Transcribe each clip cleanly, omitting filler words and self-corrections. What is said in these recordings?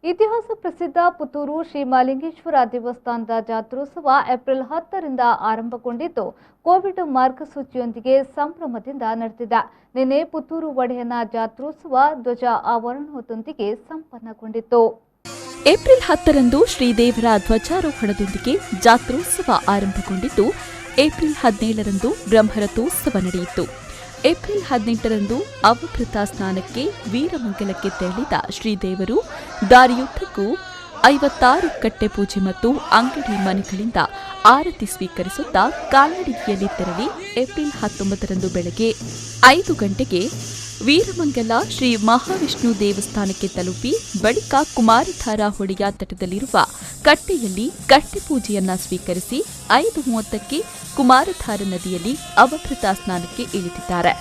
ಇತಿಹಾಸ ಪ್ರಸಿದ್ಧ ಪುತ್ತೂರು ಶ್ರೀ ಮಹಾಲಿಂಗೇಶ್ವರ ದೇವಸ್ಥಾನದ ಜಾತ್ರೋತ್ಸವ ಏಪ್ರಿಲ್ 10ರಿಂದ ಆರಂಭಗೊಂಡಿದ್ದು ಕೋವಿಡ್ ಮಾರ್ಗಸೂಚಿಯೊಂದಿಗೆ ಸಂಭ್ರಮದಿಂದ ನಡೆದಿದೆ. ನಿನ್ನೆ ಪುತ್ತೂರು ಒಡೆಯನ ಜಾತ್ರೋತ್ಸವ ಧ್ವಜ ಆವರಣದೊಂದಿಗೆ ಸಂಪನ್ನಗೊಂಡಿತು. ಏಪ್ರಿಲ್ 10ರಂದು ಶ್ರೀದೇವರ ಧ್ವಜಾರೋಹಣದೊಂದಿಗೆ ಜಾತ್ರೋತ್ಸವ ಆರಂಭಗೊಂಡಿದ್ದು ಏಪ್ರಿಲ್ 17ರಂದು ಬ್ರಹ್ಮರಥೋತ್ಸವ ನಡೆಯಿತು. ಏಪ್ರಿಲ್ 18ರಂದು ಅವಭೃತ ಸ್ನಾನಕ್ಕೆ ವೀರಮಂಗಲಕ್ಕೆ ತೆರಳಿದ ಶ್ರೀದೇವರು ದಾರಿಯುದ್ದಕ್ಕೂ 56 ಕಟ್ಟೆ ಪೂಜೆ ಮತ್ತು ಅಂಗಡಿ ಮನೆಗಳಿಂದ ಆರತಿ ಸ್ವೀಕರಿಸುತ್ತಾ ಕಾಲ್ನಡಿಗೆಯಲ್ಲಿ ತೆರಳಿ ಏಪ್ರಿಲ್ 19ರಂದು ಬೆಳಗ್ಗೆ 5 ಗಂಟೆಗೆ ವೀರಮಂಗಲ ಶ್ರೀ ಮಹಾವಿಷ್ಣು ದೇವಸ್ಥಾನಕ್ಕೆ ತಲುಪಿ ಬಳಿಕ ಕುಮಾರಧಾರ ಹೊಳೆಯ ತಟದಲ್ಲಿರುವ ಕಟ್ಟೆಯಲ್ಲಿ ಕಟ್ಟೆ ಪೂಜೆಯನ್ನ ಸ್ವೀಕರಿಸಿ 5:30ಕ್ಕೆ ಕುಮಾರಧಾರ ನದಿಯಲ್ಲಿ ಅವಭೃತ ಸ್ನಾನಕ್ಕೆ ಇಳಿದಿದ್ದಾರೆ.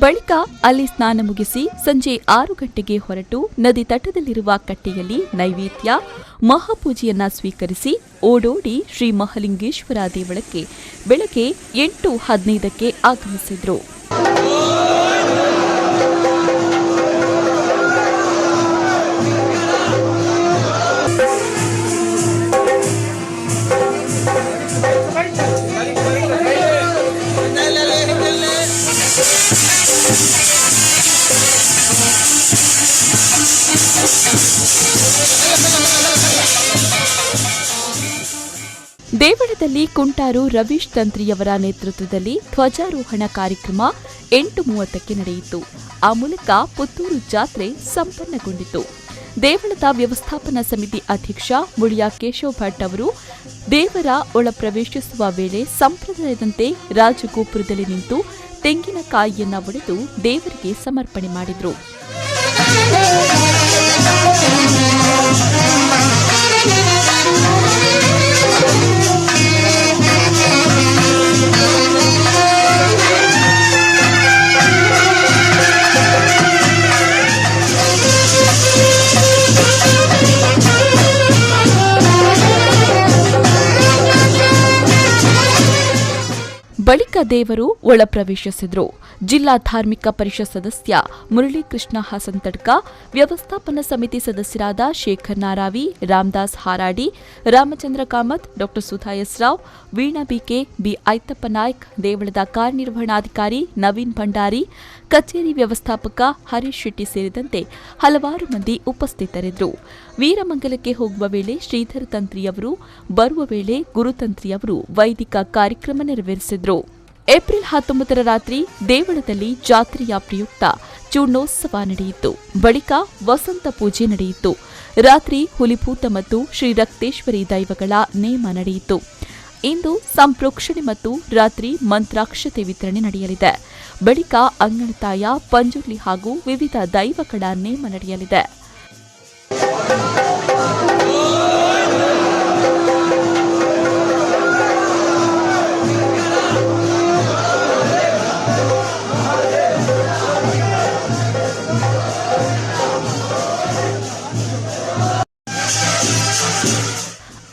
ಬಳಿಕ ಅಲ್ಲಿ ಸ್ನಾನ ಮುಗಿಸಿ ಸಂಜೆ 6 ಗಂಟೆಗೆ ಹೊರಟು ನದಿ ತಟದಲ್ಲಿರುವ ಕಟ್ಟೆಯಲ್ಲಿ ನೈವೇದ್ಯ ಮಹಾಪೂಜೆಯನ್ನ ಸ್ವೀಕರಿಸಿ ಓಡೋಡಿ ಶ್ರೀ ಮಹಾಲಿಂಗೇಶ್ವರ ದೇವಳಕ್ಕೆ ಬೆಳಗ್ಗೆ 8:15ಕ್ಕೆ ಆಗಮಿಸಿದ್ರು. ದೇವಳದಲ್ಲಿ ಕುಂಟಾರು ರವೀಶ್ ತಂತ್ರಿಯವರ ನೇತೃತ್ವದಲ್ಲಿ ಧ್ವಜಾರೋಹಣ ಕಾರ್ಯಕ್ರಮ 8:30ಕ್ಕೆ ನಡೆಯಿತು. ಆ ಮೂಲಕ ಪುತ್ತೂರು ಜಾತ್ರೆ ಸಂಪನ್ನಗೊಂಡಿತು. ದೇವಳದ ವ್ಯವಸ್ಥಾಪನಾ ಸಮಿತಿ ಅಧ್ಯಕ್ಷ ಮುಳಿಯ ಕೇಶವ್ ಭಟ್ ಅವರು ದೇವರ ಒಳ ಪ್ರವೇಶಿಸುವ ವೇಳೆ ಸಂಪ್ರದಾಯದಂತೆ ರಾಜಗೋಪುರದಲ್ಲಿ ನಿಂತು ತೆಂಗಿನಕಾಯಿಯನ್ನ ಒಡೆದು ದೇವರಿಗೆ ಸಮರ್ಪಣೆ ಮಾಡಿದರು. ಬಳಿಕ ದೇವರು ಒಳ ಪ್ರವೇಶಿಸಿದರು. ಜಿಲ್ಲಾ ಧಾರ್ಮಿಕ ಪರಿಷತ್ ಸದಸ್ಯ ಮುರಳೀಕೃಷ್ಣ ಹಸಂತಡ್ಕ, ವ್ಯವಸ್ಥಾಪನಾ ಸಮಿತಿ ಸದಸ್ಯರಾದ ಶೇಖರ್ ನಾರಾವಿ, ರಾಮದಾಸ್ ಹಾರಾಡಿ, Ramachandra Kamath, Dr Sudha S Rao, Veena B K, B Aithappa Naik, ದೇವಳದ ಕಾರ್ಯನಿರ್ವಹಣಾಧಿಕಾರಿ ನವೀನ್ ಭಂಡಾರಿ, ಕಚೇರಿ ವ್ಯವಸ್ಥಾಪಕ ಹರೀಶ್ ಶೆಟ್ಟಿ ಸೇರಿದಂತೆ ಹಲವಾರು ಮಂದಿ ಉಪಸ್ಥಿತರಿದ್ದರು. ವೀರಮಂಗಲಕ್ಕೆ ಹೋಗುವ ವೇಳೆ ಶ್ರೀಧರ ತಂತ್ರಿಯವರು, ಬರುವ ವೇಳೆ ಗುರುತಂತ್ರಿಯವರು ವೈದಿಕ ಕಾರ್ಯಕ್ರಮ ನೆರವೇರಿಸಿದರು. ಏಪ್ರಿಲ್ 19ರ ರಾತ್ರಿ ದೇವಳದಲ್ಲಿ ಜಾತ್ರೆಯ ಪ್ರಯುಕ್ತ ಚೂರ್ಣೋತ್ಸವ ನಡೆಯಿತು. ಬಳಿಕ ವಸಂತ ಪೂಜೆ ನಡೆಯಿತು. ರಾತ್ರಿ ಹುಲಿಭೂತ ಮತ್ತು ಶ್ರೀ ರಕ್ತೇಶ್ವರಿ ದೈವಗಳ ನೇಮ ನಡೆಯಿತು. ಇಂದು ಸಂಪ್ರೋಕ್ಷಣೆ ಮತ್ತು ರಾತ್ರಿ ಮಂತ್ರಾಕ್ಷತೆ ವಿತರಣೆ ನಡೆಯಲಿದೆ. ಬಳಿಕ ಅಂಗಣತಾಯ, ಪಂಜುರ್ಲಿ ಹಾಗೂ ವಿವಿಧ ದೈವಗಳ ನೇಮ ನಡೆಯಲಿದೆ.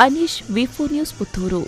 ಅನೀಶ್, ವಿ4 ನ್ಯೂಸ್, ಪುತ್ತೂರು.